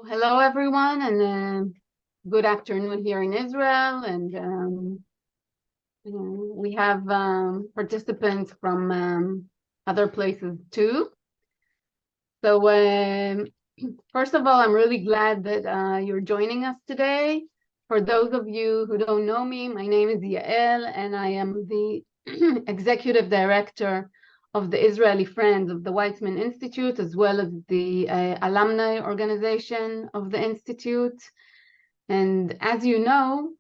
Hello, everyone, and good afternoon here in Israel. And we have participants from other places too. So first of all, I'm really glad that you're joining us today. For those of you who don't know me, my name is Yael, and I am the Executive Director of the Israeli Friends of the Weizmann Institute, as well as the alumni organization of the Institute. And as you know,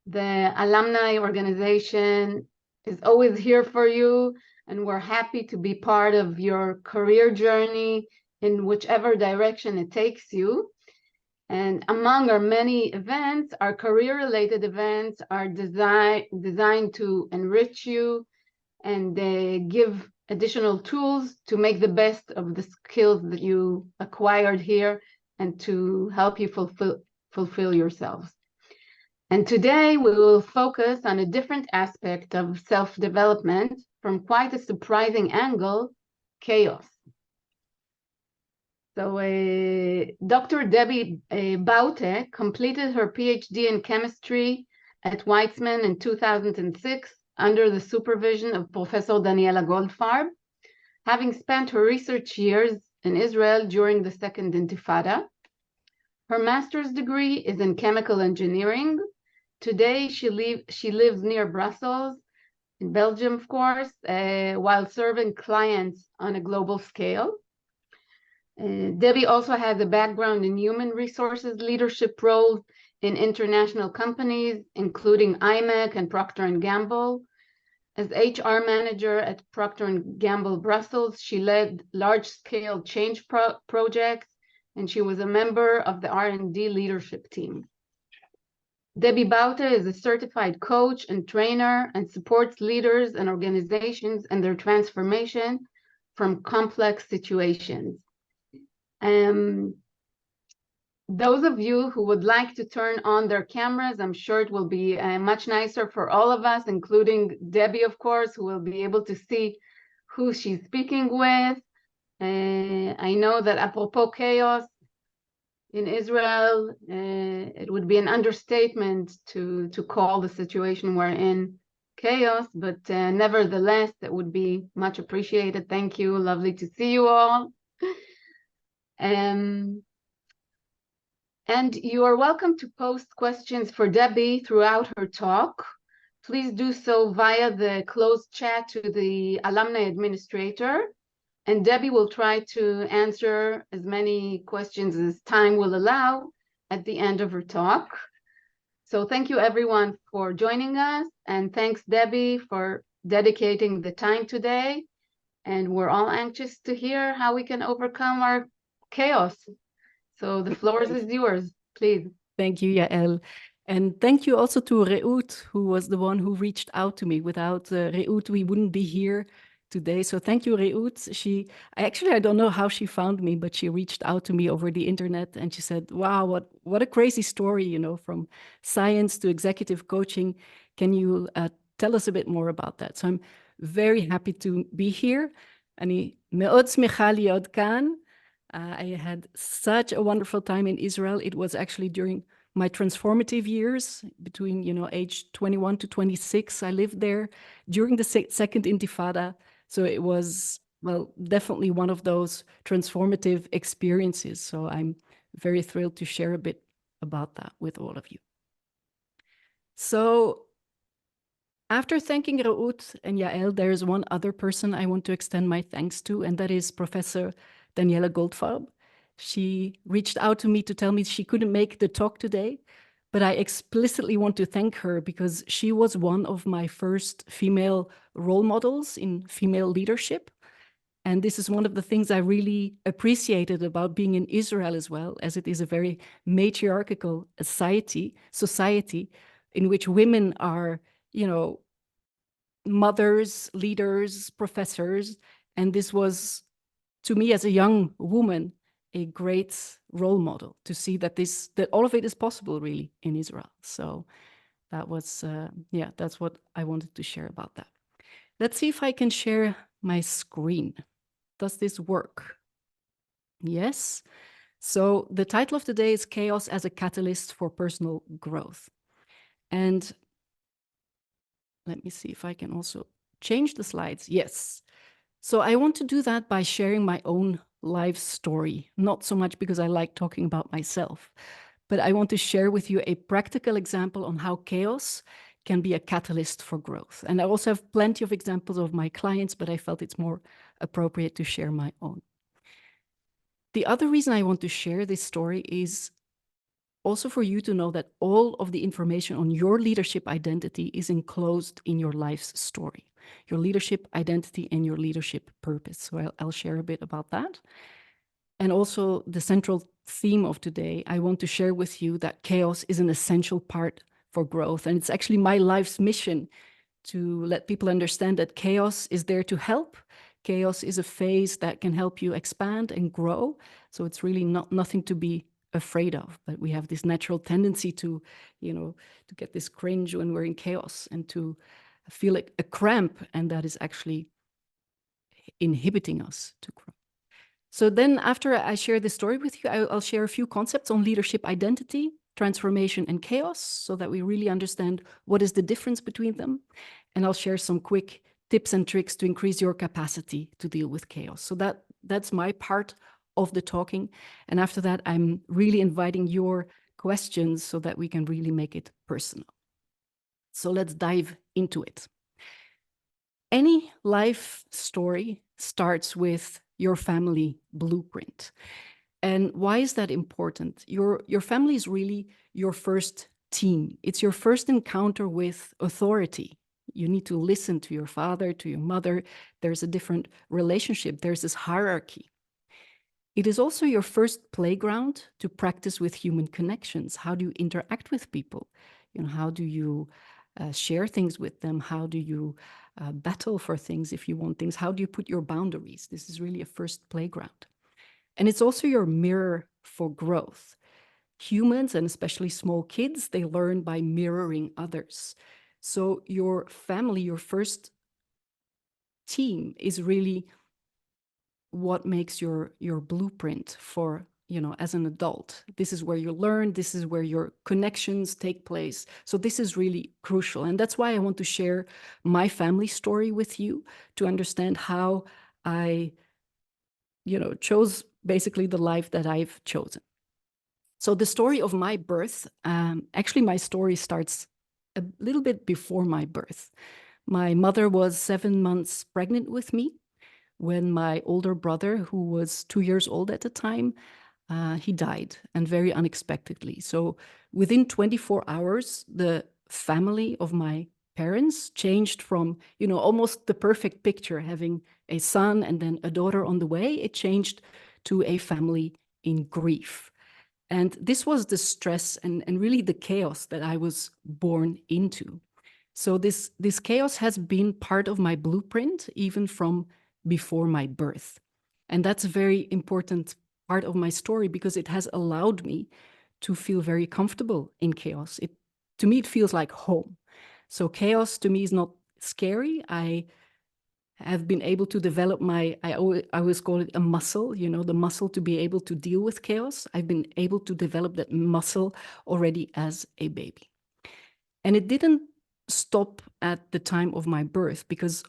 the alumni organization is always here for you, and we're happy to be part of your career journey in whichever direction it takes you. And among our many events, our career-related events are designed to enrich you and give additional tools to make the best of the skills that you acquired here and to help you fulfill yourselves. And today we will focus on a different aspect of self-development from quite a surprising angle, chaos. So Dr. Debbie Baute completed her PhD in chemistry at Weizmann in 2006 under the supervision of Professor Daniela Goldfarb, having spent her research years in Israel during the Second Intifada. Her master's degree is in chemical engineering. Today, she lives near Brussels, in Belgium, of course, while serving clients on a global scale. Debbie also has a background in human resources leadership roles in international companies, including IMEC and Procter & Gamble. As HR manager at Procter & Gamble Brussels, she led large-scale change projects, and she was a member of the R&D leadership team. Debbie Baute is a certified coach and trainer and supports leaders and organizations in their transformation from complex situations. Those of you who would like to turn on their cameras, I'm sure it will be much nicer for all of us, including Debbie, of course, who will be able to see who she's speaking with. I know that apropos chaos in Israel, it would be an understatement to call the situation we're in chaos, but nevertheless, it would be much appreciated. Thank you. Lovely to see you all. And you are welcome to post questions for Debbie throughout her talk. Please do so via the closed chat to the alumni administrator, and Debbie will try to answer as many questions as time will allow at the end of her talk. So thank you everyone for joining us, and thanks Debbie for dedicating the time today. And we're all anxious to hear how we can overcome our chaos. So the floor is yours, please. Thank you, Yael. And thank you also to Reut, who was the one who reached out to me. Without Reut, we wouldn't be here today. So thank you, Reut. I don't know how she found me, but she reached out to me over the internet and she said, wow, what a crazy story, you know, from science to executive coaching. Can you tell us a bit more about that? So I'm very happy to be here. אני מאוד שמחה להיות כאן. I had such a wonderful time in Israel. It was actually during my transformative years between, age 21 to 26. I lived there during the Second Intifada. So it was, well, definitely one of those transformative experiences. So I'm very thrilled to share a bit about that with all of you. So after thanking Reut and Yael, there is one other person I want to extend my thanks to, and that is Professor Daniela Goldfarb. She reached out to me to tell me she couldn't make the talk today, but I explicitly want to thank her because she was one of my first female role models in female leadership. And this is one of the things I really appreciated about being in Israel as well, as it is a very matriarchal society in which women are, mothers, leaders, professors. And this was, to me as a young woman, a great role model to see that all of it is possible really in Israel. So that was, that's what I wanted to share about that. Let's see if I can share my screen. Does this work? Yes. So the title of today is Chaos as a Catalyst for Personal Growth. And let me see if I can also change the slides. Yes. So I want to do that by sharing my own life story, not so much because I like talking about myself, but I want to share with you a practical example on how chaos can be a catalyst for growth. And I also have plenty of examples of my clients, but I felt it's more appropriate to share my own. The other reason I want to share this story is also for you to know that all of the information on your leadership identity is enclosed in your life's story, your leadership identity and your leadership purpose. So I'll share a bit about that. And also the central theme of today, I want to share with you that chaos is an essential part for growth. And it's actually my life's mission to let people understand that chaos is there to help. Chaos is a phase that can help you expand and grow. So it's really nothing to be afraid of, but we have this natural tendency to, to get this cringe when we're in chaos and to feel like a cramp, and that is actually inhibiting us to grow. So then after I share this story with you, I'll share a few concepts on leadership identity, transformation, and chaos so that we really understand what is the difference between them. And I'll share some quick tips and tricks to increase your capacity to deal with chaos. So that's my part of the talking. And after that, I'm really inviting your questions so that we can really make it personal. So let's dive into it. Any life story starts with your family blueprint. And why is that important? Your family is really your first team. It's your first encounter with authority. You need to listen to your father, to your mother. There's a different relationship. There's this hierarchy. It is also your first playground to practice with human connections. How do you interact with people? How do you share things with them? How do you battle for things if you want things? How do you put your boundaries? This is really a first playground. And it's also your mirror for growth. Humans, and especially small kids, they learn by mirroring others. So your family, your first team, is really what makes your blueprint for, as an adult. This is where you learn. This is where your connections take place. So this is really crucial. And that's why I want to share my family story with you to understand how I, chose basically the life that I've chosen. So the story of my birth, actually my story starts a little bit before my birth. My mother was 7 months pregnant with me when my older brother, who was 2 years old at the time, he died, and very unexpectedly. So within 24 hours, the family of my parents changed from, almost the perfect picture, having a son and then a daughter on the way. It changed to a family in grief. And this was the stress and really the chaos that I was born into. So this chaos has been part of my blueprint, even from before my birth. And that's a very important part of my story because it has allowed me to feel very comfortable in chaos. To me, it feels like home. So chaos to me is not scary. I have been able to develop I always call it a muscle, the muscle to be able to deal with chaos. I've been able to develop that muscle already as a baby. And it didn't stop at the time of my birth because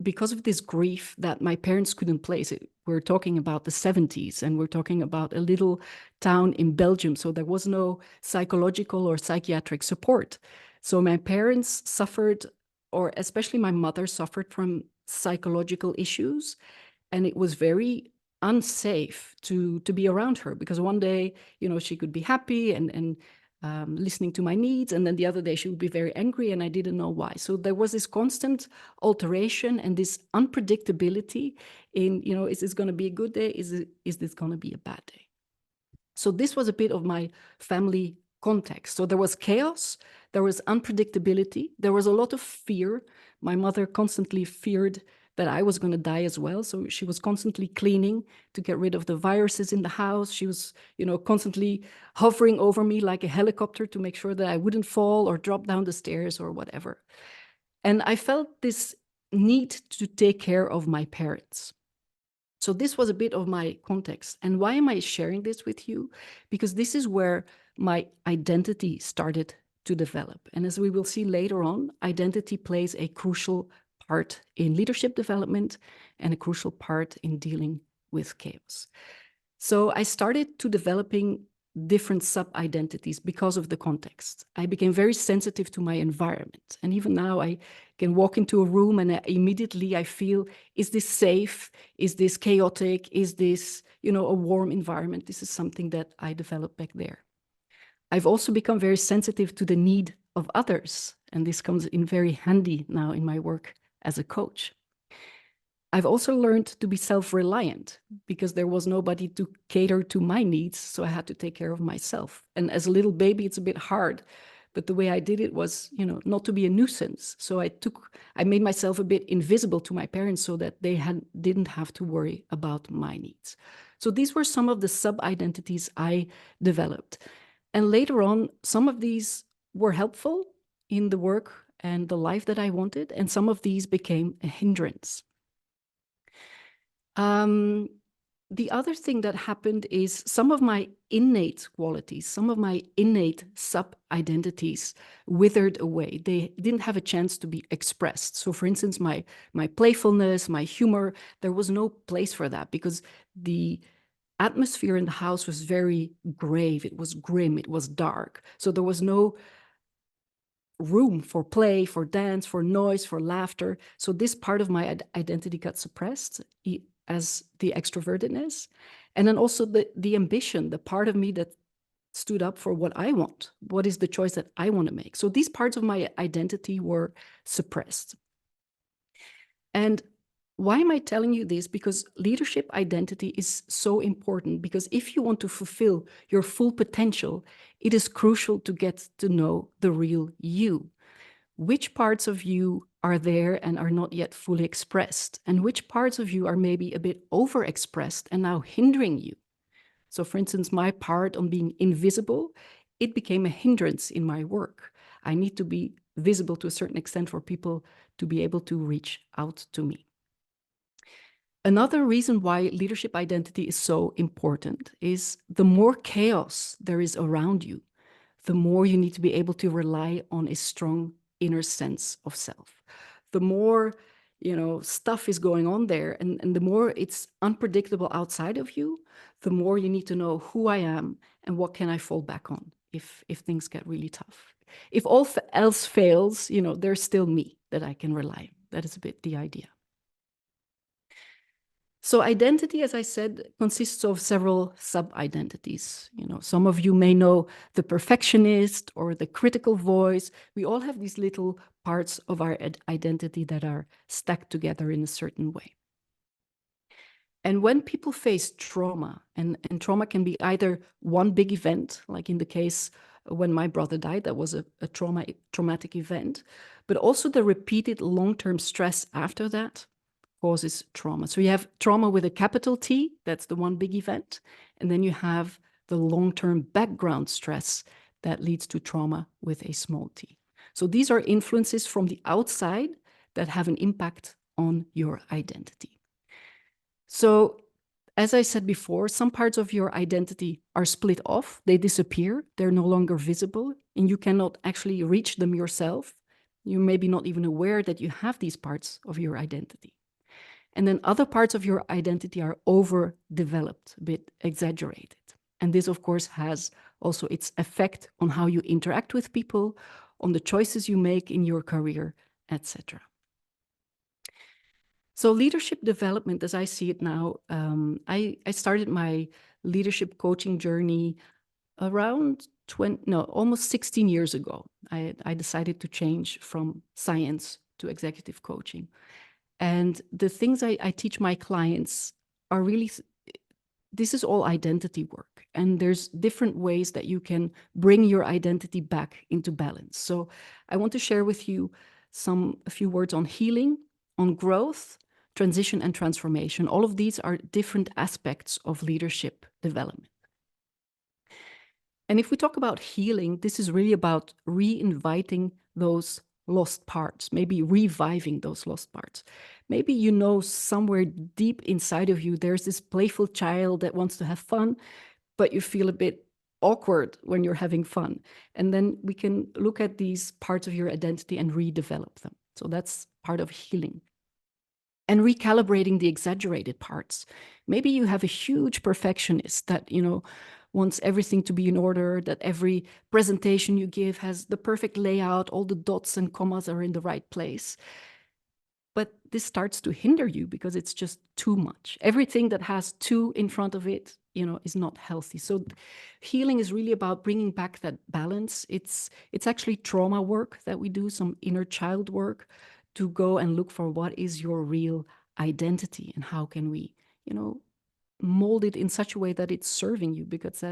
of this grief that my parents couldn't place. We're talking about the 70s, and we're talking about a little town in Belgium. So there was no psychological or psychiatric support. So my parents suffered, or especially my mother suffered from psychological issues. And it was very unsafe to be around her because one day, she could be happy and listening to my needs, and then the other day she would be very angry and I didn't know why. So there was this constant alteration and this unpredictability in, is this going to be a good day? Is this going to be a bad day? So this was a bit of my family context. So there was chaos, there was unpredictability, there was a lot of fear. My mother constantly feared that I was going to die as well. So she was constantly cleaning to get rid of the viruses in the house. She was, constantly hovering over me like a helicopter to make sure that I wouldn't fall or drop down the stairs or whatever. And I felt this need to take care of my parents. So this was a bit of my context. And why am I sharing this with you? Because this is where my identity started to develop. And as we will see later on, identity plays a crucial part in leadership development and a crucial part in dealing with chaos. So I started to developing different sub-identities because of the context. I became very sensitive to my environment. And even now I can walk into a room and immediately I feel, is this safe? Is this chaotic? Is this, a warm environment? This is something that I developed back there. I've also become very sensitive to the need of others. And this comes in very handy now in my work as a coach. I've also learned to be self-reliant because there was nobody to cater to my needs, so I had to take care of myself. And as a little baby, it's a bit hard, but the way I did it was, not to be a nuisance. So I made myself a bit invisible to my parents so that they didn't have to worry about my needs. So these were some of the sub-identities I developed. And later on, some of these were helpful in the work and the life that I wanted, and some of these became a hindrance. The other thing that happened is some of my innate qualities, some of my innate sub-identities withered away. They didn't have a chance to be expressed. So for instance, my playfulness, my humor, there was no place for that because the atmosphere in the house was very grave, it was grim, it was dark. So there was no room for play, for dance, for noise, for laughter. So this part of my identity got suppressed as the extrovertedness. And then also the ambition, the part of me that stood up for what I want. What is the choice that I want to make? So these parts of my identity were suppressed. And why am I telling you this? Because leadership identity is so important, because if you want to fulfill your full potential, it is crucial to get to know the real you. Which parts of you are there and are not yet fully expressed? And which parts of you are maybe a bit overexpressed and now hindering you? So for instance, my part on being invisible, it became a hindrance in my work. I need to be visible to a certain extent for people to be able to reach out to me. Another reason why leadership identity is so important is the more chaos there is around you, the more you need to be able to rely on a strong inner sense of self. The more, stuff is going on there, and the more it's unpredictable outside of you, the more you need to know who I am and what can I fall back on if things get really tough. If all else fails, there's still me that I can rely on. That is a bit the idea. So identity, as I said, consists of several sub-identities. Some of you may know the perfectionist or the critical voice. We all have these little parts of our identity that are stacked together in a certain way. And when people face trauma, and trauma can be either one big event, like in the case when my brother died, that was a traumatic event, but also the repeated long-term stress after that causes trauma. So you have trauma with a capital T, that's the one big event. And then you have the long-term background stress that leads to trauma with a small t. So these are influences from the outside that have an impact on your identity. So as I said before, some parts of your identity are split off, they disappear, they're no longer visible, and you cannot actually reach them yourself. You're maybe not even aware that you have these parts of your identity. And then other parts of your identity are overdeveloped, a bit exaggerated. And this, of course, has also its effect on how you interact with people, on the choices you make in your career, etc. So leadership development, as I see it now, I started my leadership coaching journey around almost 16 years ago. I decided to change from science to executive coaching. And the things I teach my clients are really, this is all identity work. And there's different ways that you can bring your identity back into balance. So I want to share with you a few words on healing, on growth, transition, and transformation. All of these are different aspects of leadership development. And if we talk about healing, this is really about re-inviting those lost parts, maybe reviving those lost parts. Maybe you know somewhere deep inside of you, there's this playful child that wants to have fun, but you feel a bit awkward when you're having fun. And then we can look at these parts of your identity and redevelop them. So that's part of healing. And recalibrating the exaggerated parts. Maybe you have a huge perfectionist that, wants everything to be in order, that every presentation you give has the perfect layout, all the dots and commas are in the right place. But this starts to hinder you because it's just too much. Everything that has two in front of it, is not healthy. So healing is really about bringing back that balance. It's actually trauma work that we do, some inner child work, to go and look for what is your real identity and how can we, mold it in such a way that it's serving you, because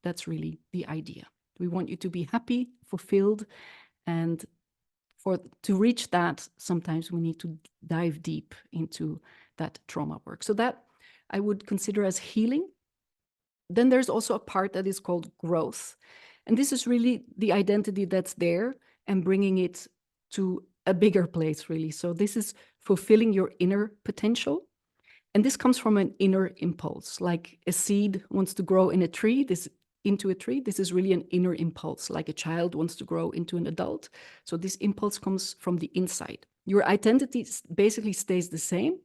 that's really the idea. We want you to be happy, fulfilled, and to reach that, sometimes we need to dive deep into that trauma work. So that I would consider as healing. Then there's also a part that is called growth. And this is really the identity that's there and bringing it to a bigger place, really. So this is fulfilling your inner potential. And this comes from an inner impulse, like a seed wants to grow into a tree. This is really an inner impulse, like a child wants to grow into an adult. So this impulse comes from the inside. Your identity basically stays the same,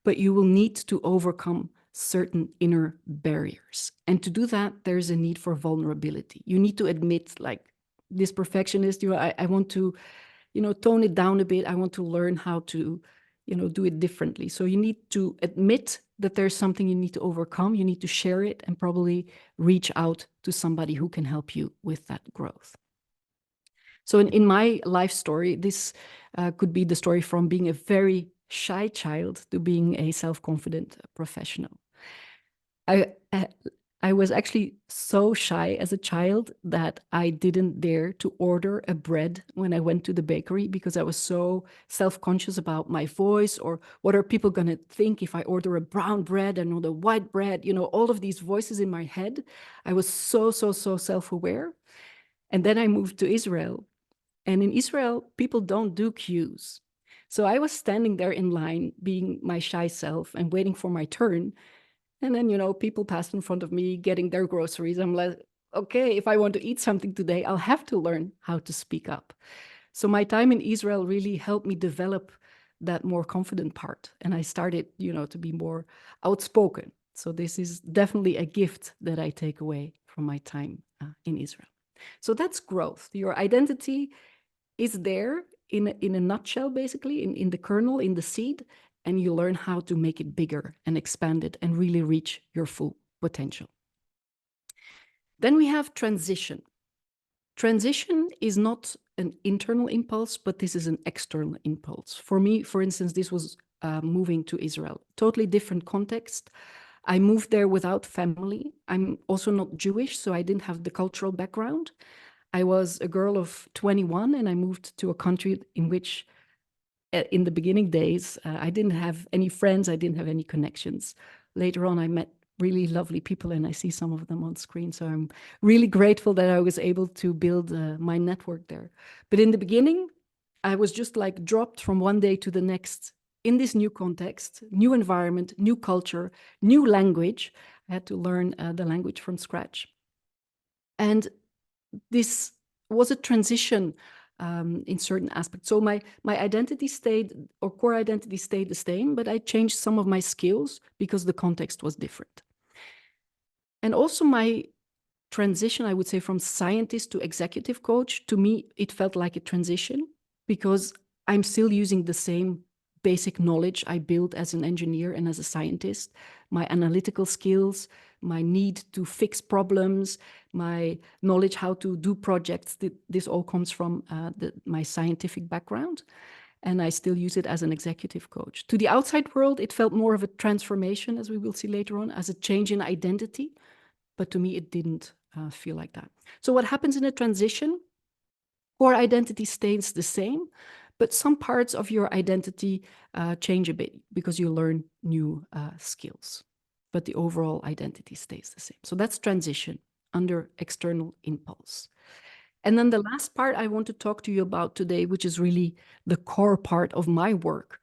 but you will need to overcome certain inner barriers. And to do that, there's a need for vulnerability. You need to admit, like this perfectionist, I want to, tone it down a bit. I want to learn how to, do it differently. So you need to admit that there's something you need to overcome. You need to share it and probably reach out to somebody who can help you with that growth. So in my life story, this could be the story from being a very shy child to being a self-confident professional. I was actually so shy as a child that I didn't dare to order a bread when I went to the bakery, because I was so self-conscious about my voice, or what are people going to think if I order a brown bread and not a white bread, all of these voices in my head. I was so self-aware. And then I moved to Israel. And in Israel, people don't do queues. So I was standing there in line, being my shy self and waiting for my turn. And then, people passed in front of me getting their groceries. I'm like, okay, if I want to eat something today, I'll have to learn how to speak up. So my time in Israel really helped me develop that more confident part. And I started, to be more outspoken. So this is definitely a gift that I take away from my time in Israel. So that's growth. Your identity is there in a nutshell, basically, in the kernel, in the seed, and you learn how to make it bigger and expand it and really reach your full potential. Then we have transition. Transition is not an internal impulse, but this is an external impulse. For me, for instance, this was moving to Israel. Totally different context. I moved there without family. I'm also not Jewish, so I didn't have the cultural background. I was a girl of 21 and I moved to a country in which in the beginning days, I didn't have any friends. I didn't have any connections. Later on, I met really lovely people and I see some of them on screen. So I'm really grateful that I was able to build my network there. But in the beginning, I was just like dropped from one day to the next in this new context, new environment, new culture, new language. I had to learn the language from scratch. And this was a transition in certain aspects. So my identity stayed, or core identity stayed the same, but I changed some of my skills because the context was different. And also my transition, I would say, from scientist to executive coach, to me, it felt like a transition because I'm still using the same basic knowledge I built as an engineer and as a scientist, my analytical skills, my need to fix problems, my knowledge how to do projects. This all comes from my scientific background, and I still use it as an executive coach. To the outside world, it felt more of a transformation, as we will see later on, as a change in identity, but to me, it didn't feel like that. So what happens in a transition? Core identity stays the same, but some parts of your identity change a bit because you learn new skills. But the overall identity stays the same. So that's transition under external impulse. And then the last part I want to talk to you about today, which is really the core part of my work,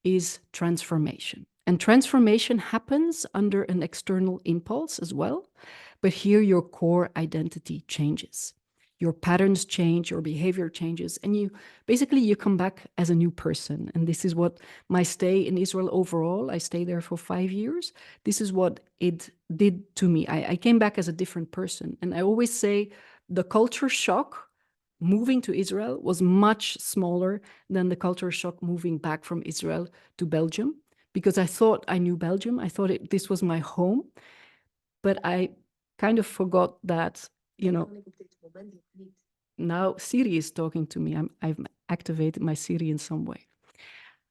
is transformation. And transformation happens under an external impulse as well. But here your core identity changes. Your patterns change, your behavior changes, and you basically you come back as a new person. And this is what my stay in Israel overall, I stayed there for 5 years. This is what it did to me. I came back as a different person. And I always say the culture shock moving to Israel was much smaller than the culture shock moving back from Israel to Belgium, because I thought I knew Belgium. I thought this was my home, but I kind of forgot that, you know, now Siri is talking to me. I've activated my Siri in some way.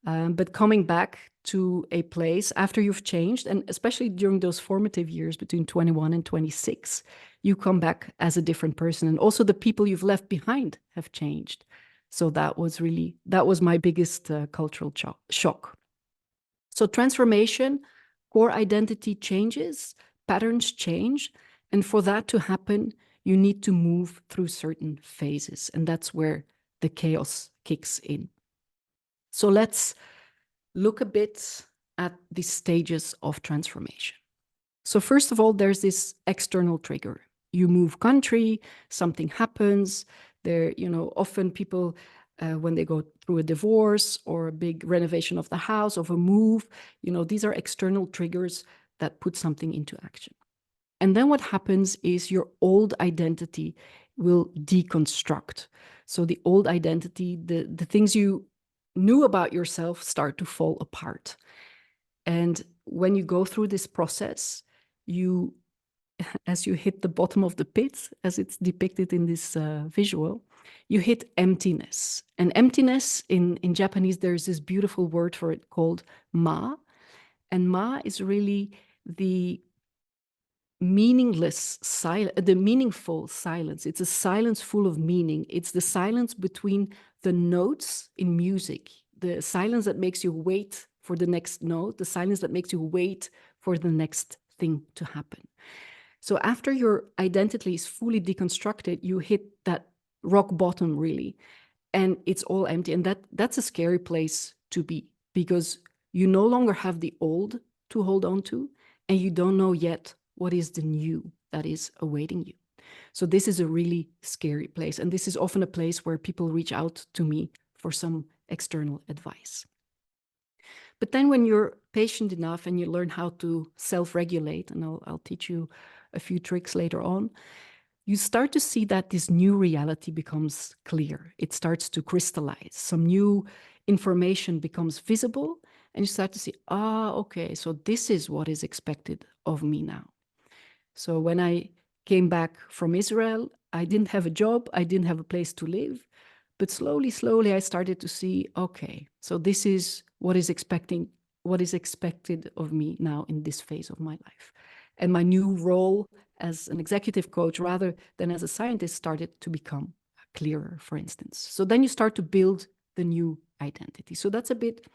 But coming back to a place after you've changed, and especially during those formative years between 21 and 26, you come back as a different person. And also the people you've left behind have changed. So that was my biggest cultural shock. So transformation, core identity changes, patterns change. And for that to happen, you need to move through certain phases. And that's where the chaos kicks in. So let's look a bit at the stages of transformation. So first of all, there's this external trigger. You move country, something happens. There, often people, when they go through a divorce or a big renovation of the house, of a move, these are external triggers that put something into action. And then what happens is your old identity will deconstruct. So the old identity, the things you knew about yourself start to fall apart. And when you go through this process, as you hit the bottom of the pit, as it's depicted in this visual, you hit emptiness. And emptiness, in Japanese, there's this beautiful word for it called ma. And ma is really the meaningless silence, the meaningful silence. It's a silence full of meaning. It's the silence between the notes in music, the silence that makes you wait for the next note, the silence that makes you wait for the next thing to happen. So after your identity is fully deconstructed, you hit that rock bottom, really, and it's all empty. And that's a scary place to be, because you no longer have the old to hold on to, and you don't know yet what is the new that is awaiting you. So this is a really scary place. And this is often a place where people reach out to me for some external advice. But then when you're patient enough and you learn how to self-regulate, and I'll teach you a few tricks later on, you start to see that this new reality becomes clear. It starts to crystallize. Some new information becomes visible, and you start to see, okay, so this is what is expected of me now. So when I came back from Israel, I didn't have a job, I didn't have a place to live, but slowly, I started to see, okay, so this is what is expected of me now in this phase of my life. And my new role as an executive coach, rather than as a scientist, started to become clearer, for instance. So then you start to build the new identity. So that's a bit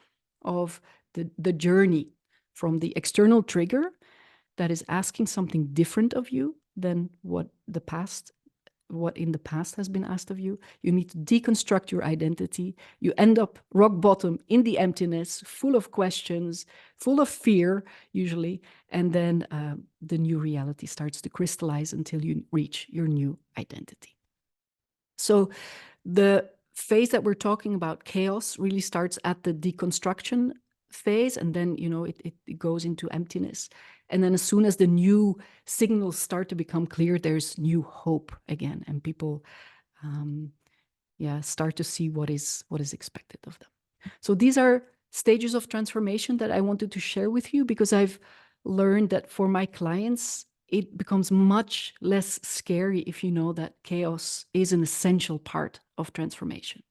of the journey from the external trigger that is asking something different of you than what in the past has been asked of you. You need to deconstruct your identity. You end up rock bottom in the emptiness, full of questions, full of fear, usually. And then the new reality starts to crystallize until you reach your new identity. So the phase that we're talking about, chaos, really starts at the deconstruction phase, and then it goes into emptiness. And then as soon as the new signals start to become clear, there's new hope again, and people start to see what is expected of them. So these are stages of transformation that I wanted to share with you, because I've learned that for my clients, it becomes much less scary if you know that chaos is an essential part of transformation.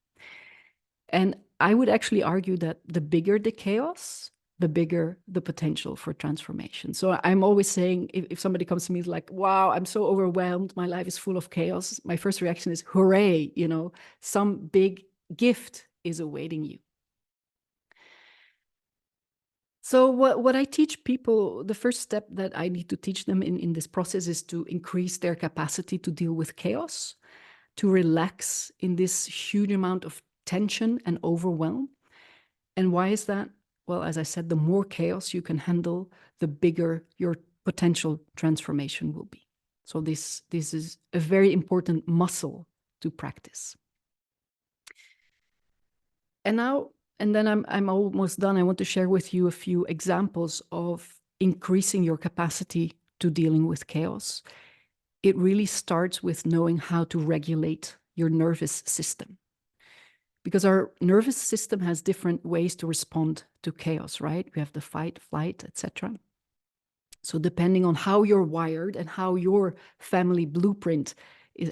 And I would actually argue that the bigger the chaos, the bigger the potential for transformation. So I'm always saying, if somebody comes to me like, wow, I'm so overwhelmed, my life is full of chaos, my first reaction is, hooray, some big gift is awaiting you. So what I teach people, the first step that I need to teach them in this process is to increase their capacity to deal with chaos. to relax in this huge amount of tension and overwhelm. And why is that? Well, as I said, the more chaos you can handle, the bigger your potential transformation will be. So this is a very important muscle to practice. And then I'm almost done. I want to share with you a few examples of increasing your capacity to dealing with chaos. It really starts with knowing how to regulate your nervous system. Because our nervous system has different ways to respond to chaos, right? We have the fight, flight, etc. So depending on how you're wired and how your family blueprint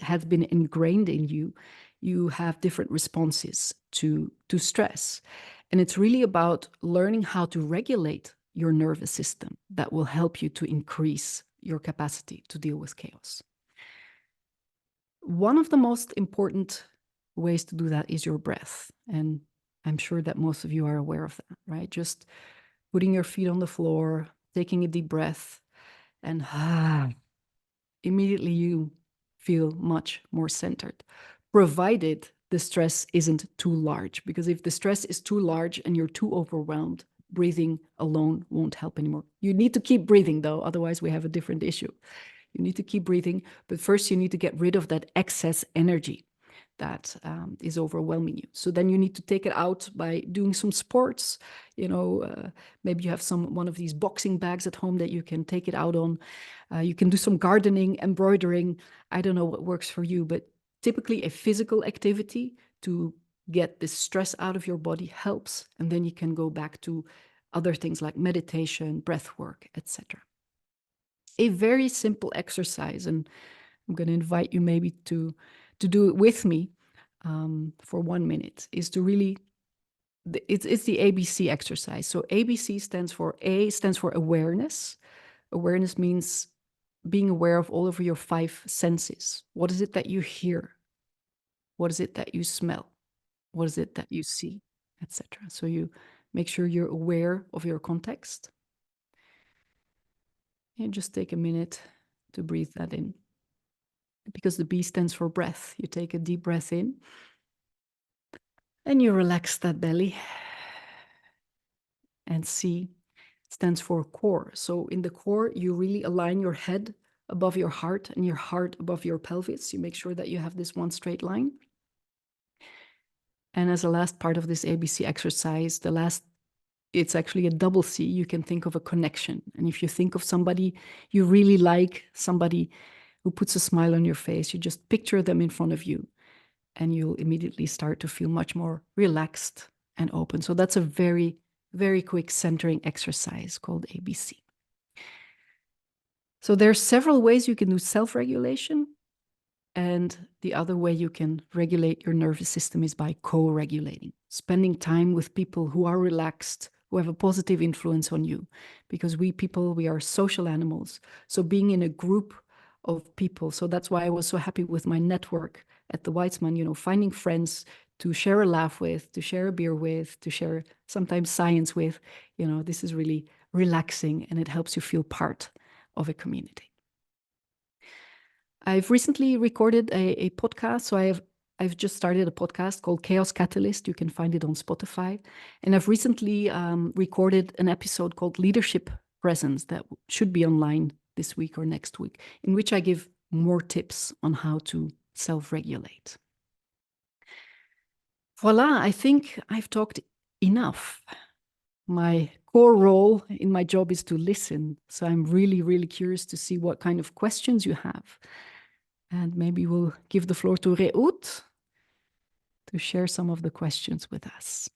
has been ingrained in you, you have different responses to stress. And it's really about learning how to regulate your nervous system that will help you to increase your capacity to deal with chaos. One of the most important ways to do that is your breath. And I'm sure that most of you are aware of that, right? Just putting your feet on the floor, taking a deep breath, and immediately you feel much more centered, provided the stress isn't too large. Because if the stress is too large and you're too overwhelmed, breathing alone won't help anymore. You need to keep breathing, though, otherwise we have a different issue. You need to keep breathing, but first you need to get rid of that excess energy that is overwhelming you. So then you need to take it out by doing some sports. Maybe you have one of these boxing bags at home that you can take it out on. You can do some gardening, embroidering. I don't know what works for you, but typically a physical activity to get this stress out of your body helps. And then you can go back to other things like meditation, breath work, etc. A very simple exercise, and I'm going to invite you maybe to do it with me for 1 minute, is to really, it's the ABC exercise. So ABC stands for, A stands for awareness. Awareness means being aware of all of your 5 senses. What is it that you hear? What is it that you smell? What is it that you see, etc. So you make sure you're aware of your context. And just take a minute to breathe that in. Because the B stands for breath. You take a deep breath in and you relax that belly. And C stands for core. So in the core, you really align your head above your heart and your heart above your pelvis. You make sure that you have this one straight line. And as a last part of this ABC exercise, it's actually a double C. You can think of a connection. And if you think of somebody you really like, somebody who puts a smile on your face, you just picture them in front of you and you'll immediately start to feel much more relaxed and open. So that's a very, very quick centering exercise called ABC. So there are several ways you can do self-regulation. And the other way you can regulate your nervous system is by co-regulating, spending time with people who are relaxed, who have a positive influence on you. Because we are social animals. So being in a group of people, so that's why I was so happy with my network at the Weizmann, finding friends to share a laugh with, to share a beer with, to share sometimes science with. This is really relaxing and it helps you feel part of a community. I've recently recorded a podcast. So I've just started a podcast called Chaos Catalyst. You can find it on Spotify. And I've recently recorded an episode called Leadership Presence that should be online this week or next week, in which I give more tips on how to self-regulate. Voila, I think I've talked enough. My core role in my job is to listen. So I'm really, really curious to see what kind of questions you have. And maybe we'll give the floor to Reut to share some of the questions with us.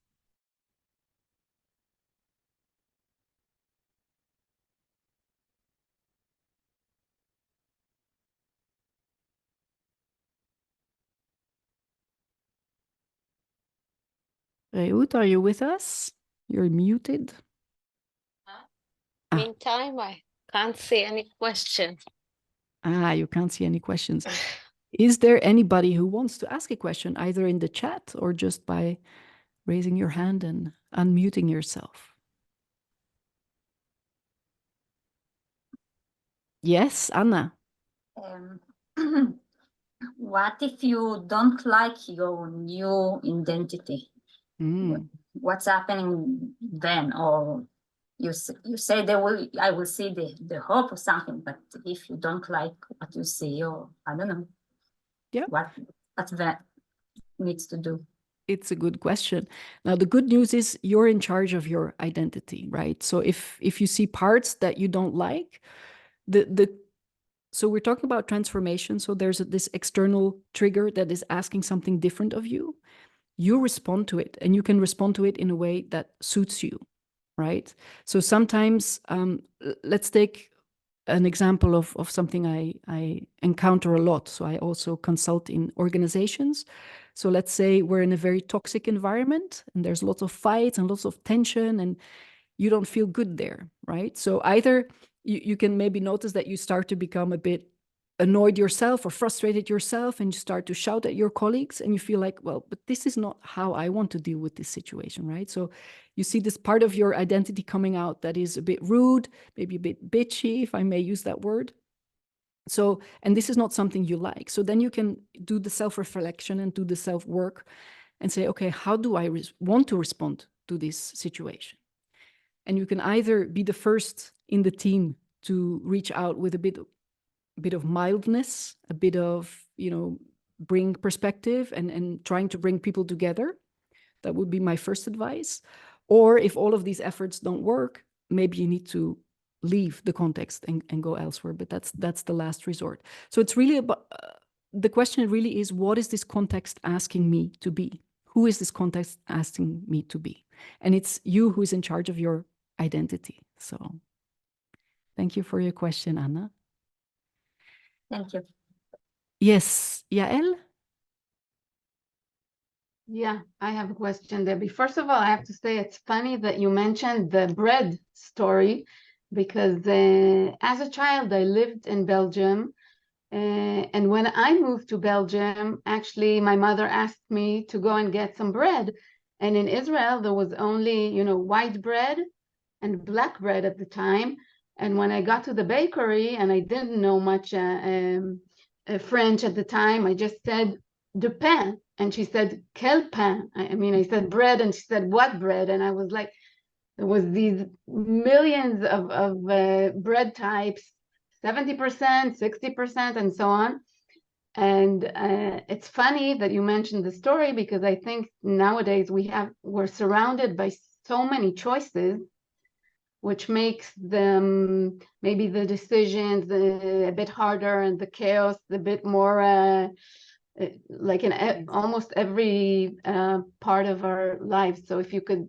Reut, are you with us? You're muted. Meantime, I can't see any questions. You can't see any questions. Is there anybody who wants to ask a question, either in the chat or just by raising your hand and unmuting yourself? Yes, Anna. What if you don't like your new identity? What's happening then? Or you say I will see the hope or something, but if you don't like what you see, or I don't know, what that needs to do. It's a good question. Now, the good news is you're in charge of your identity, right? So if you see parts that you don't like, so we're talking about transformation. So there's this external trigger that is asking something different of you. You respond to it, and you can respond to it in a way that suits you, right? So sometimes, let's take an example of something I encounter a lot. So I also consult in organizations. So let's say we're in a very toxic environment and there's lots of fights and lots of tension and you don't feel good there, right? So either you can maybe notice that you start to become a bit annoyed yourself or frustrated yourself and you start to shout at your colleagues and you feel like, well, but this is not how I want to deal with this situation, right? So you see this part of your identity coming out that is a bit rude, maybe a bit bitchy, if I may use that word. So, and this is not something you like. So then you can do the self-reflection and do the self-work and say, okay, how do I want to respond to this situation? And you can either be the first in the team to reach out with a bit of mildness, a bit of, bring perspective and trying to bring people together. That would be my first advice. Or if all of these efforts don't work, maybe you need to leave the context and go elsewhere, but that's the last resort. So it's really about, the question really is, what is this context asking me to be? Who is this context asking me to be? And it's you who is in charge of your identity. So thank you for your question, Anna. Thank you. Yes, Yael? Yeah, I have a question, Debbie. First of all, I have to say it's funny that you mentioned the bread story because as a child, I lived in Belgium. And when I moved to Belgium, actually, my mother asked me to go and get some bread. And in Israel, there was only, white bread and black bread at the time. And when I got to the bakery and I didn't know much French at the time, I just said, de pain. And she said, quel pain? I said bread, and she said, what bread? And I was like, there was these millions of bread types, 70%, 60%, and so on. And it's funny that you mentioned the story because I think nowadays we're surrounded by so many choices, which makes them maybe the decisions a bit harder and the chaos a bit more like in almost every part of our lives. So if you could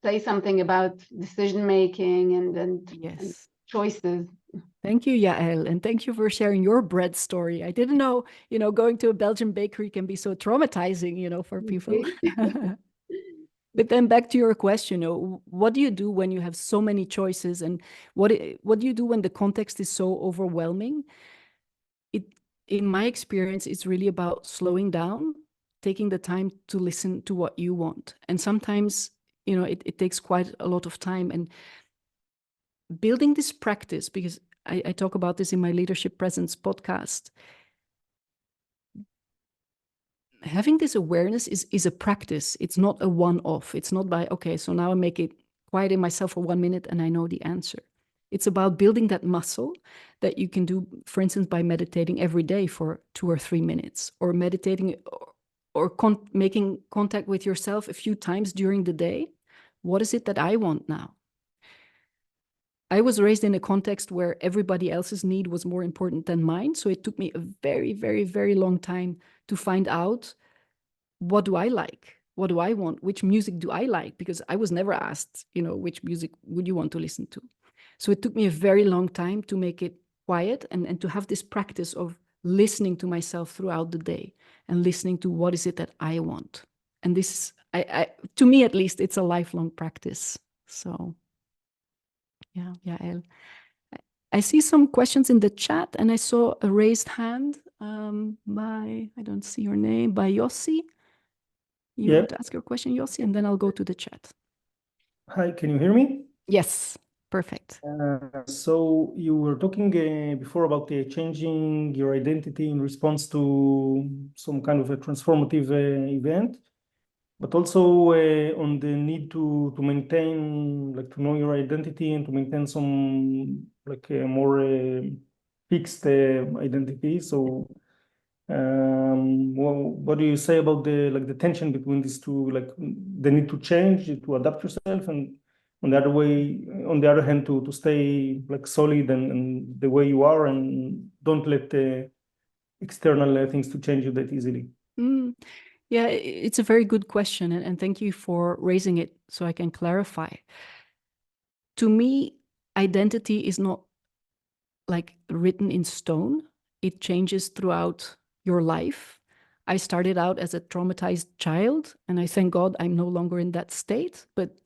say something about decision making and choices. Thank you, Yael, and thank you for sharing your bread story. I didn't know, going to a Belgian bakery can be so traumatizing, for people. But then back to your question, what do you do when you have so many choices, and what do you do when the context is so overwhelming? In my experience, it's really about slowing down, taking the time to listen to what you want. And sometimes, it takes quite a lot of time, and building this practice, because I talk about this in my Leadership Presence podcast. Having this awareness is a practice. It's not a one-off. It's not by, okay, so now I make it quiet in myself for 1 minute and I know the answer. It's about building that muscle that you can do, for instance, by meditating every day for 2 or 3 minutes, or meditating or making contact with yourself a few times during the day. What is it that I want now? I was raised in a context where everybody else's need was more important than mine. So it took me a very, very, very long time to find out, what do I like? What do I want? Which music do I like? Because I was never asked, which music would you want to listen to? So it took me a very long time to make it quiet and to have this practice of listening to myself throughout the day and listening to what is it that I want. And this is, to me at least, it's a lifelong practice. So yeah, Yael. I see some questions in the chat, and I saw a raised hand by, I don't see your name, by Yossi. You want to ask your question, Yossi, and then I'll go to the chat. Hi, can you hear me? Yes. Perfect. So you were talking before about changing your identity in response to some kind of a transformative event, but also on the need to maintain, like, to know your identity and to maintain some, like, a more fixed identity. So what do you say about the tension between these two, like the need to change, to adapt yourself, and on the other hand, to stay like solid and the way you are, and don't let the external things to change you that easily? Yeah, it's a very good question, and thank you for raising it so I can clarify. To me, identity is not like written in stone. It changes throughout your life. I started out as a traumatized child, and I thank God I'm no longer in that state. But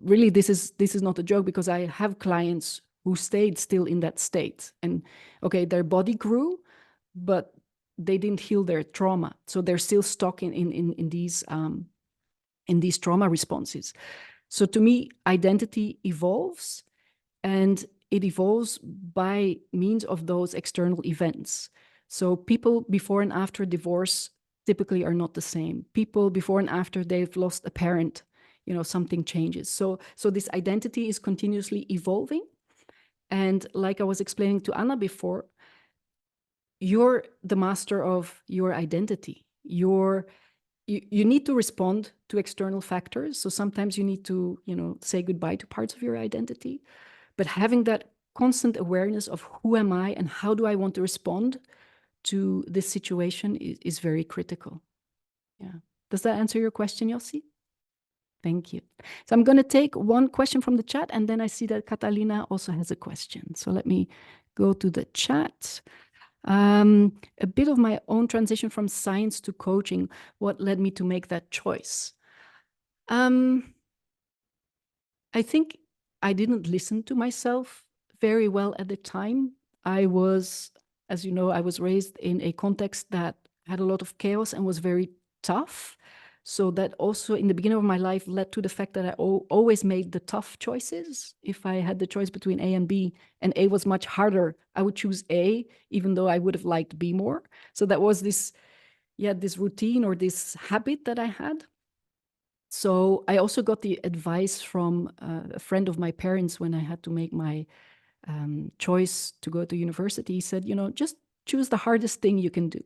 really, this is not a joke, because I have clients who stayed still in that state, and okay, their body grew, but they didn't heal their trauma, so they're still stuck in these trauma responses. So to me, identity evolves, and it evolves by means of those external events. So people before and after divorce typically are not the same. People before and after they've lost a parent, something changes. So this identity is continuously evolving. And like I was explaining to Anna before, you're the master of your identity. You need to respond to external factors. So sometimes you need to, say goodbye to parts of your identity. But having that constant awareness of who am I and how do I want to respond to this situation is very critical. Yeah. Does that answer your question, Yossi? Thank you. So I'm going to take one question from the chat, and then I see that Catalina also has a question. So let me go to the chat. A bit of my own transition from science to coaching. What led me to make that choice? I think I didn't listen to myself very well at the time. I was, as you know, I was raised in a context that had a lot of chaos and was very tough. So that also in the beginning of my life led to the fact that I always made the tough choices. If I had the choice between A and B, and A was much harder, I would choose A, even though I would have liked B more. So that was this routine or this habit that I had. So I also got the advice from a friend of my parents when I had to make my choice to go to university. He said, just choose the hardest thing you can do.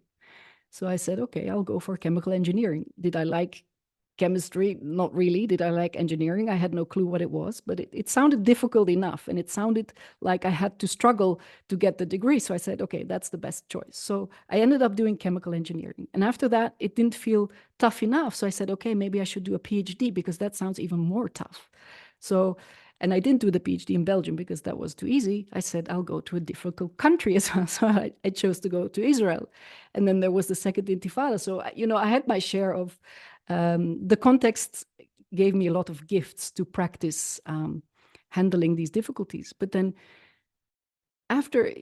So I said, okay, I'll go for chemical engineering. Did I like chemistry? Not really. Did I like engineering? I had no clue what it was, but it sounded difficult enough, and it sounded like I had to struggle to get the degree. So I said, okay, that's the best choice. So I ended up doing chemical engineering. And after that, it didn't feel tough enough. So I said, okay, maybe I should do a PhD, because that sounds even more tough. And I didn't do the PhD in Belgium because that was too easy. I said, I'll go to a difficult country as well. So I chose to go to Israel. And then there was the second intifada. So, I had my share of, the context gave me a lot of gifts to practice handling these difficulties. But then after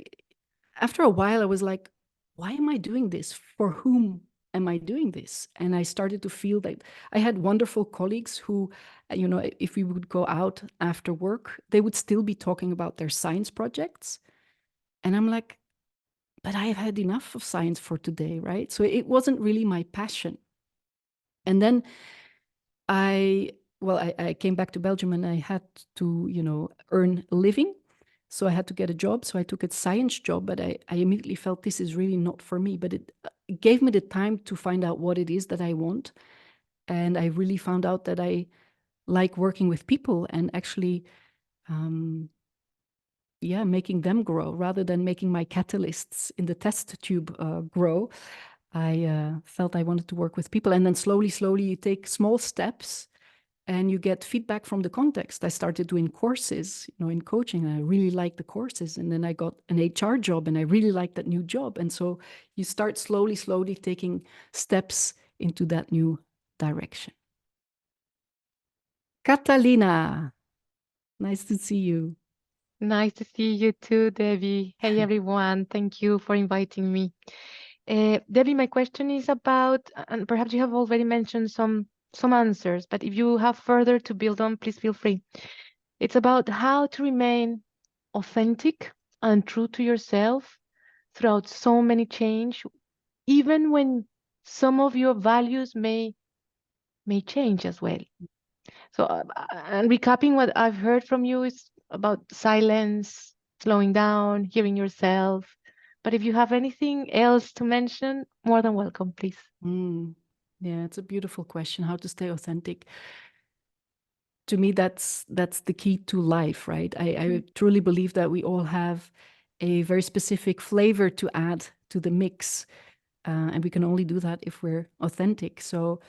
a while, I was like, why am I doing this? For whom am I doing this? And I started to feel that I had wonderful colleagues who, if we would go out after work, they would still be talking about their science projects. And I'm like, but I've had enough of science for today, right? So it wasn't really my passion. And then I came back to Belgium, and I had to, earn a living. So I had to get a job. So I took a science job, but I immediately felt this is really not for me. But it gave me the time to find out what it is that I want. And I really found out that I like working with people and actually, making them grow rather than making my catalysts in the test tube grow. I felt I wanted to work with people. And then slowly, you take small steps and you get feedback from the context. I started doing courses, in coaching, and I really liked the courses. And then I got an HR job, and I really liked that new job. And so you start slowly taking steps into that new direction. Catalina, nice to see you. Nice to see you too, Debbie. Hey, everyone. Thank you for inviting me. Debbie, my question is about, and perhaps you have already mentioned some answers, but if you have further to build on, please feel free. It's about how to remain authentic and true to yourself throughout so many change, even when some of your values may change as well. So, and recapping what I've heard from you is about silence, slowing down, hearing yourself. But if you have anything else to mention, more than welcome, please. Yeah, it's a beautiful question, how to stay authentic. To me, that's the key to life, right? I truly believe that we all have a very specific flavor to add to the mix. And we can only do that if we're authentic. So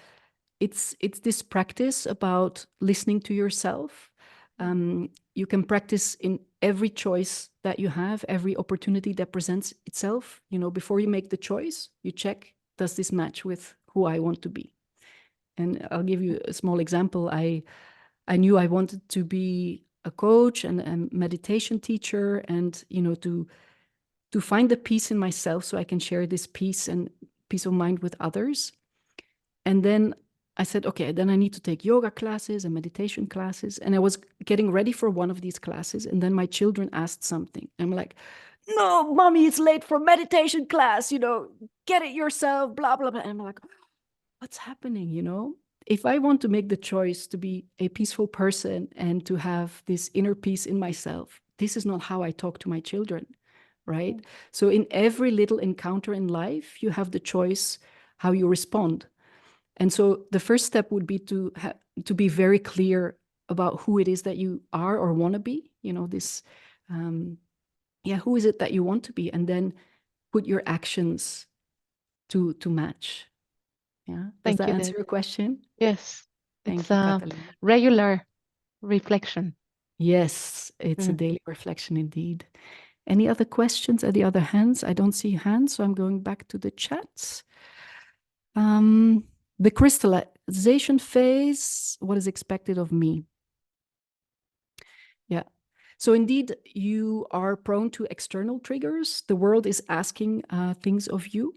it's this practice about listening to yourself. You can practice in every choice that you have, every opportunity that presents itself. You know, before you make the choice, you check, does this match with who I want to be? And I'll give you a small example. I knew I wanted to be a coach and a meditation teacher, and you know, to find the peace in myself so I can share this peace and peace of mind with others. And then I said, okay, then I need to take yoga classes and meditation classes. And I was getting ready for one of these classes. And then my children asked something. I'm like, no, mommy, it's late for meditation class, you know, get it yourself, blah, blah, blah. And I'm like, what's happening, you know? If I want to make the choice to be a peaceful person and to have this inner peace in myself, this is not how I talk to my children, right? So in every little encounter in life, you have the choice how you respond. And so the first step would be to be very clear about who it is that you are or want to be, you know, this, who is it that you want to be? And then put your actions to match. Yeah. Does Thank that you, answer Deb. your question? Yes, Thank it's you, a Catalina. regular reflection. Yes, it's a daily reflection indeed. Any other questions? Any other hands? I don't see hands, so I'm going back to the chats. The crystallization phase, what is expected of me? Yeah. So indeed, you are prone to external triggers. The world is asking things of you,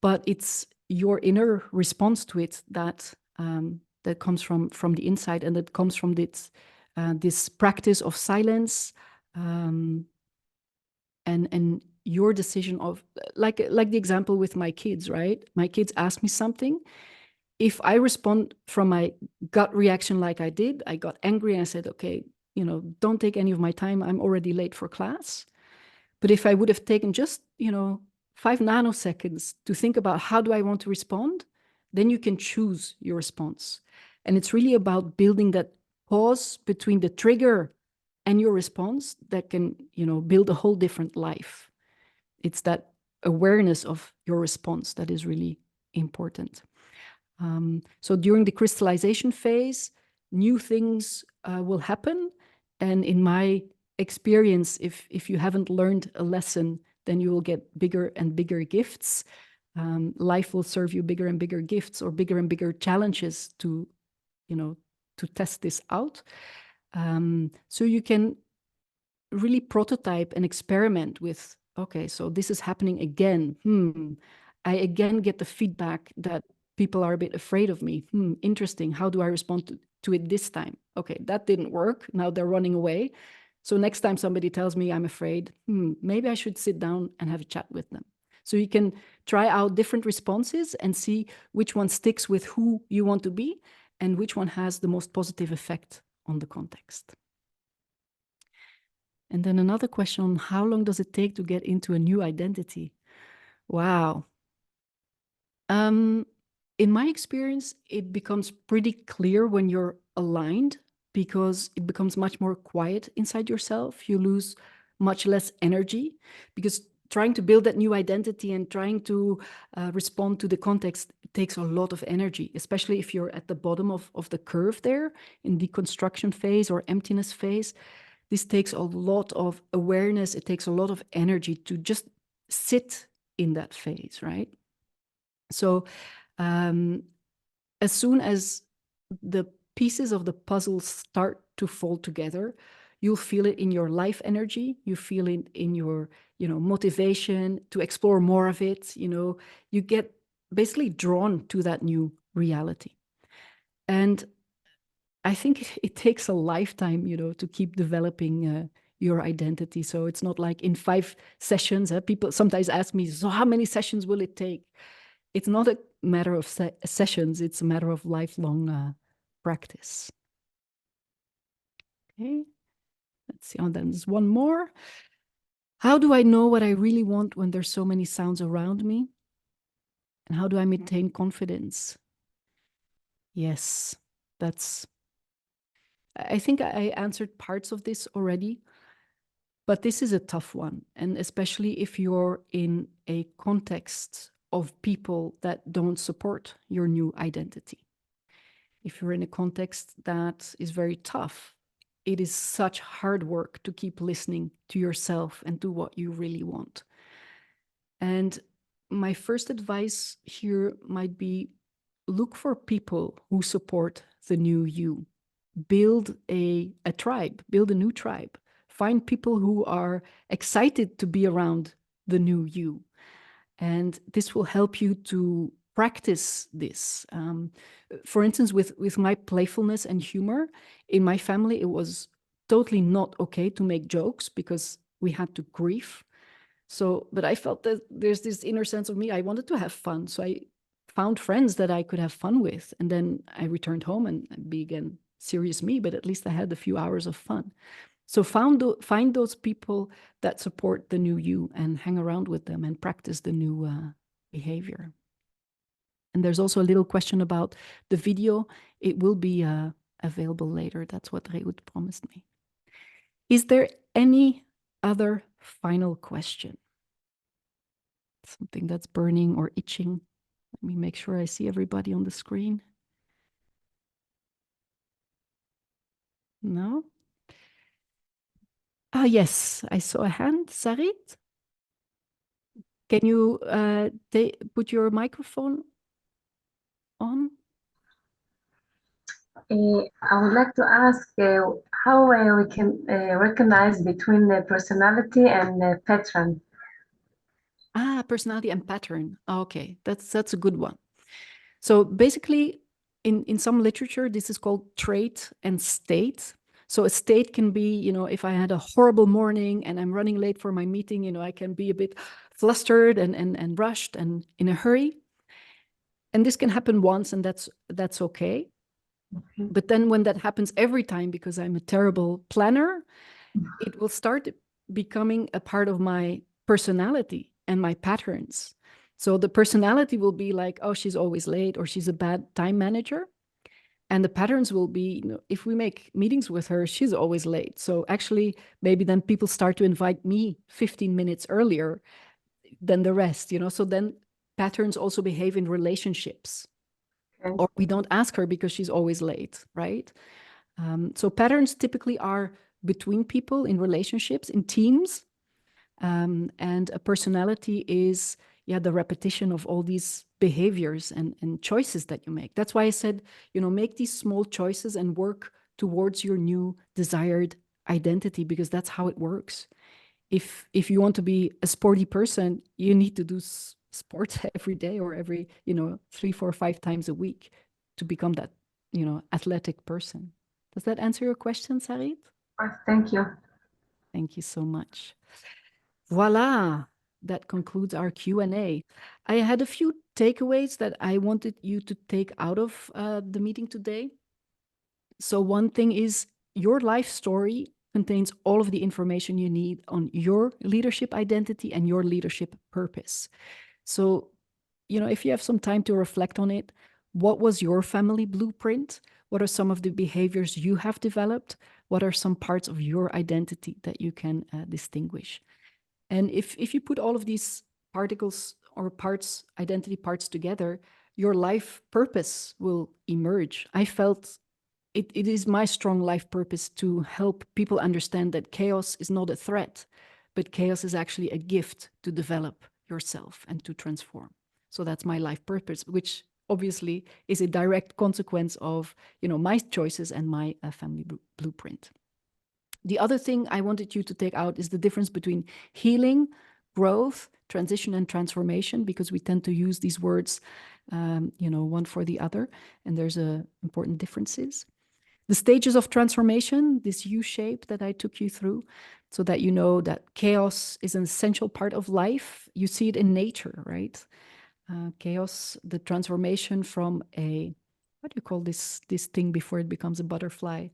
but it's your inner response to it that that comes from the inside, and that comes from this practice of silence, and your decision of like the example with my kids, right? My kids ask me something. If I respond from my gut reaction like I did, I got angry and I said, okay, you know, don't take any of my time. I'm already late for class. But if I would have taken just, you know, 5 nanoseconds to think about how do I want to respond, then you can choose your response. And it's really about building that pause between the trigger and your response that can, you know, build a whole different life. It's that awareness of your response that is really important. So during the crystallization phase, new things will happen. And in my experience, if you haven't learned a lesson, then you will get bigger and bigger gifts. Life will serve you bigger and bigger gifts or bigger and bigger challenges to, you know, to test this out. So you can really prototype and experiment with, okay, so this is happening again. I again get the feedback that people are a bit afraid of me. Interesting. How do I respond to it this time? Okay, that didn't work. Now they're running away. So next time somebody tells me I'm afraid, maybe I should sit down and have a chat with them. So you can try out different responses and see which one sticks with who you want to be and which one has the most positive effect on the context. And then another question on how long does it take to get into a new identity? Wow. In my experience, it becomes pretty clear when you're aligned because it becomes much more quiet inside yourself. You lose much less energy because trying to build that new identity and trying to respond to the context takes a lot of energy, especially if you're at the bottom of the curve there in deconstruction phase or emptiness phase. This takes a lot of awareness. It takes a lot of energy to just sit in that phase, right? So as soon as the pieces of the puzzle start to fall together, you'll feel it in your life energy. You feel it in your, you know, motivation to explore more of it. You know, you get basically drawn to that new reality. And I think it takes a lifetime, to keep developing your identity. So it's not like in 5 sessions. People sometimes ask me, so how many sessions will it take? It's not a matter of sessions. It's a matter of lifelong practice. Okay, let's see. Oh, then there's one more. How do I know what I really want when there's so many sounds around me? And how do I maintain confidence? Yes, I think I answered parts of this already, but this is a tough one. And especially if you're in a context of people that don't support your new identity. If you're in a context that is very tough, it is such hard work to keep listening to yourself and to what you really want. And my first advice here might be look for people who support the new you. Build a tribe, build a new tribe. Find people who are excited to be around the new you. And this will help you to practice this. For instance, with my playfulness and humor, in my family, it was totally not okay to make jokes because we had to grieve. So, but I felt that there's this inner sense of me, I wanted to have fun. So I found friends that I could have fun with. And then I returned home and be again serious me, but at least I had a few hours of fun. So find those people that support the new you and hang around with them and practice the new behavior. And there's also a little question about the video. It will be available later. That's what Reut promised me. Is there any other final question? Something that's burning or itching? Let me make sure I see everybody on the screen. No? Ah, yes, I saw a hand. Sarit? Can you put your microphone on? I would like to ask how we can recognize between the personality and the pattern. Ah, personality and pattern. Okay, that's a good one. So basically, in some literature, this is called trait and state. So a state can be, if I had a horrible morning and I'm running late for my meeting, I can be a bit flustered and rushed and in a hurry. And this can happen once, and that's okay. But then when that happens every time, because I'm a terrible planner, it will start becoming a part of my personality and my patterns. So the personality will be like, oh, she's always late, or she's a bad time manager. And the patterns will be, if we make meetings with her, she's always late. So actually, maybe then people start to invite me 15 minutes earlier than the rest, So then patterns also behave in relationships. Okay. Or we don't ask her because she's always late, right? So patterns typically are between people in relationships, in teams. And a personality is, the repetition of all these behaviors and choices that you make. That's why I said, make these small choices and work towards your new desired identity, because that's how it works. If you want to be a sporty person, you need to do sports every day or every 3, 4, 5 times a week to become that athletic person. Does that answer your question, Sarit? Thank you. Thank you so much. Voila, that concludes our Q&A. I had a few takeaways that I wanted you to take out of the meeting today. So one thing is, your life story contains all of the information you need on your leadership identity and your leadership purpose. So, if you have some time to reflect on it, what was your family blueprint? What are some of the behaviors you have developed? What are some parts of your identity that you can distinguish? And if you put all of these particles or parts, identity parts together, your life purpose will emerge. I felt it is my strong life purpose to help people understand that chaos is not a threat, but chaos is actually a gift to develop yourself and to transform. So that's my life purpose, which obviously is a direct consequence of my choices and my family blueprint. The other thing I wanted you to take out is the difference between healing, growth, transition, and transformation, because we tend to use these words, one for the other, and there's important differences. The stages of transformation, this U shape that I took you through, so that you know that chaos is an essential part of life. You see it in nature, right? Chaos, the transformation from a, what do you call this thing before it becomes a butterfly?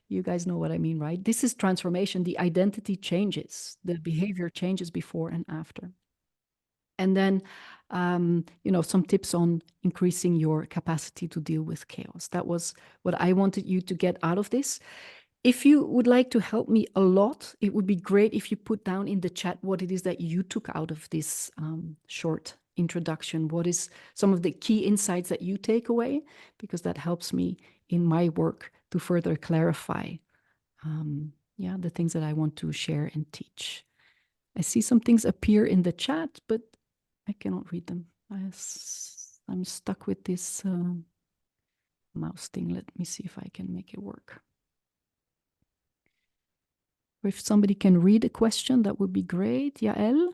You guys know what I mean, right? This is transformation. The identity changes, the behavior changes before and after. And then, you know, some tips on increasing your capacity to deal with chaos. That was what I wanted you to get out of this. If you would like to help me a lot, it would be great if you put down in the chat what it is that you took out of this short introduction. What is some of the key insights that you take away? Because that helps me in my work to further clarify the things that I want to share and teach. I see some things appear in the chat, but I cannot read them. I'm stuck with this mouse thing. Let me see if I can make it work. If somebody can read a question, that would be great. Yael,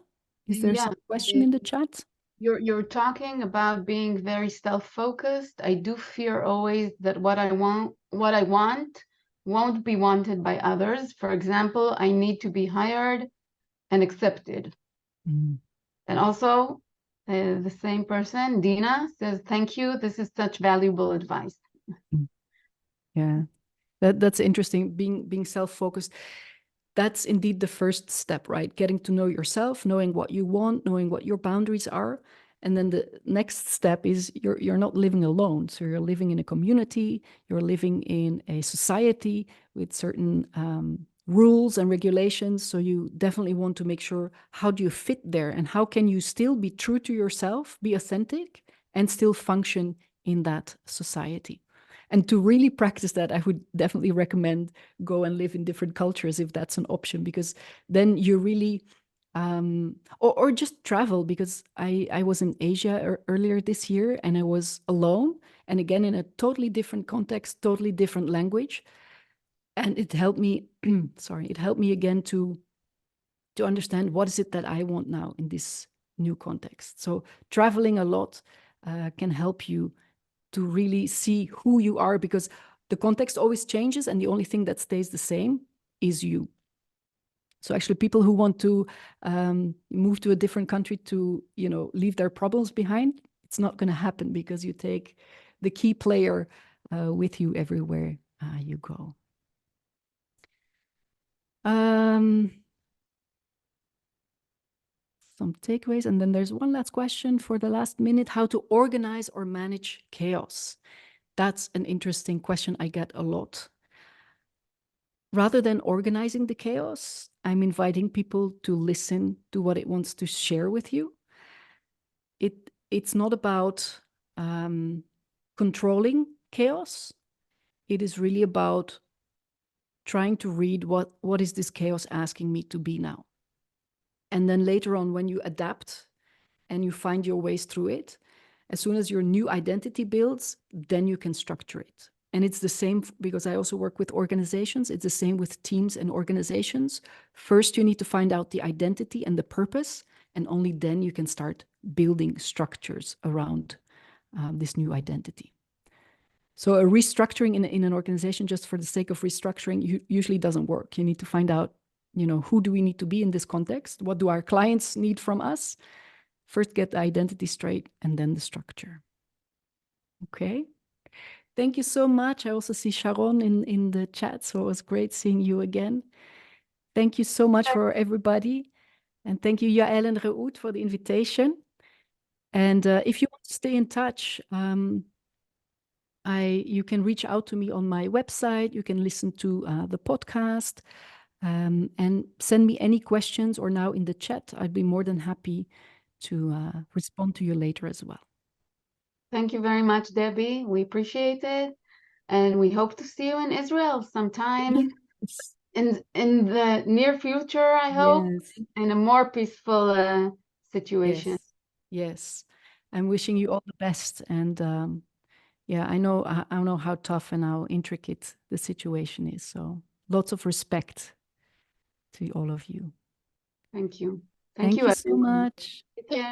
is there some question in the chat? You're talking about being very self-focused. I do fear always that what I want won't be wanted by others. For example, I need to be hired and accepted. Mm. And also, the same person, Dina, says, thank you. This is such valuable advice. Yeah, that's interesting, being self-focused. That's indeed the first step, right? Getting to know yourself, knowing what you want, knowing what your boundaries are. And then the next step is you're not living alone. So you're living in a community, you're living in a society with certain rules and regulations. So you definitely want to make sure, how do you fit there? And how can you still be true to yourself, be authentic, and still function in that society? And to really practice that, I would definitely recommend go and live in different cultures if that's an option, because then you really, or just travel, because I was in Asia earlier this year and I was alone, and again, in a totally different context, totally different language. And it helped me, sorry, it helped me again to understand what is it that I want now in this new context. So traveling a lot can help you to really see who you are, because the context always changes and the only thing that stays the same is you. So actually people who want to move to a different country to, you know, leave their problems behind, it's not going to happen, because you take the key player with you everywhere you go. Some takeaways, and then there's one last question for the last minute: how to organize or manage chaos. That's an interesting question I get a lot. Rather than organizing the chaos, I'm inviting people to listen to what it wants to share with you. It's not about controlling chaos. It is really about trying to read what is this chaos asking me to be now. And then later on, when you adapt and you find your ways through it, as soon as your new identity builds, then you can structure it. And it's the same, because I also work with organizations. It's the same with teams and organizations. First, you need to find out the identity and the purpose, and only then you can start building structures around this new identity. So a restructuring in an organization just for the sake of restructuring usually doesn't work. You need to find out, you know, who do we need to be in this context? What do our clients need from us? First, get the identity straight, and then the structure. Okay. Thank you so much. I also see Sharon in the chat, so it was great seeing you again. Thank you so much for everybody. And thank you, Yael and Reut, for the invitation. And if you want to stay in touch, you can reach out to me on my website. You can listen to the podcast and send me any questions, or now in the chat. I'd be more than happy to respond to you later as well. Thank you very much, Debbie. We appreciate it. And we hope to see you in Israel sometime in the near future, I hope, in a more peaceful situation. Yes. I'm wishing you all the best. And yeah, I know how tough and how intricate the situation is. So lots of respect to all of you. Thank you. Thank you so much. Take care.